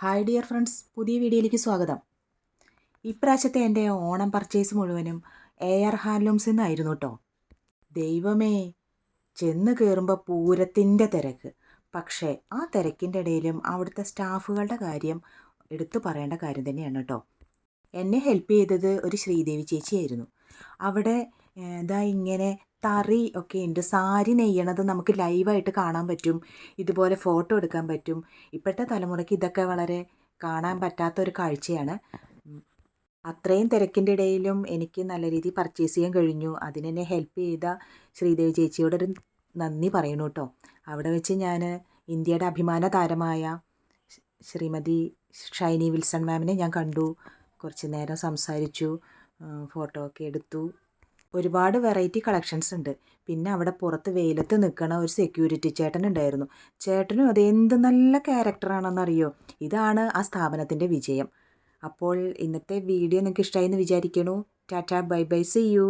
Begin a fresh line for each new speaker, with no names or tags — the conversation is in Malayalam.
ഹായ് ഡിയർ ഫ്രണ്ട്സ്, പുതിയ വീഡിയോയിലേക്ക് സ്വാഗതം. ഇപ്രാവശ്യത്തെ എൻ്റെ ഓണം പർച്ചേസ് മുഴുവനും AR ഹാൻഡ്ലൂംസിൽ നിന്നായിരുന്നു കേട്ടോ. ദൈവമേ, ചെന്ന് കയറുമ്പോൾ പൂരത്തിൻ്റെ തിരക്ക്. പക്ഷേ ആ തിരക്കിൻ്റെ ഇടയിലും അവിടുത്തെ സ്റ്റാഫുകളുടെ കാര്യം എടുത്തു പറയേണ്ട കാര്യം തന്നെയാണ് കേട്ടോ. എന്നെ ഹെൽപ്പ് ചെയ്തത് ഒരു ശ്രീദേവി ചേച്ചിയായിരുന്നു. അവിടെ ഇങ്ങനെ തറി ഒക്കെ ഉണ്ട്. സാരി നെയ്യണത് നമുക്ക് ലൈവായിട്ട് കാണാൻ പറ്റും. ഇതുപോലെ ഫോട്ടോ എടുക്കാൻ പറ്റും. ഇപ്പോഴത്തെ തലമുറയ്ക്ക് ഇതൊക്കെ വളരെ കാണാൻ പറ്റാത്തൊരു കാഴ്ചയാണ്. അത്രയും തിരക്കിൻ്റെ ഇടയിലും എനിക്ക് നല്ല രീതിയിൽ പർച്ചേസ് ചെയ്യാൻ കഴിഞ്ഞു. അതിനെന്നെ ഹെൽപ്പ് ചെയ്ത ശ്രീദേവി ചേച്ചിയോടൊരു നന്ദി പറയണു കേട്ടോ. അവിടെ വെച്ച് ഞാൻ ഇന്ത്യയുടെ അഭിമാന താരമായ ശ്രീമതി ഷൈനി വിൽസൺ മാമിനെ ഞാൻ കണ്ടു. കുറച്ച് നേരം സംസാരിച്ചു, ഫോട്ടോ ഒക്കെ എടുത്തു. ഒരുപാട് വെറൈറ്റി കളക്ഷൻസ് ഉണ്ട്. പിന്നെ അവിടെ പുറത്ത് വെയിലത്ത് നിൽക്കണ ഒരു സെക്യൂരിറ്റി ചേട്ടൻ ഉണ്ടായിരുന്നു. ചേട്ടനും അത് എന്ത് നല്ല ക്യാരക്ടറാണെന്നറിയോ. ഇതാണ് ആ സ്ഥാപനത്തിൻ്റെ വിജയം. അപ്പോൾ ഇന്നത്തെ വീഡിയോ നിങ്ങൾക്ക് ഇഷ്ടമായി എന്ന് വിചാരിക്കണു. Tata, bye bye, see U.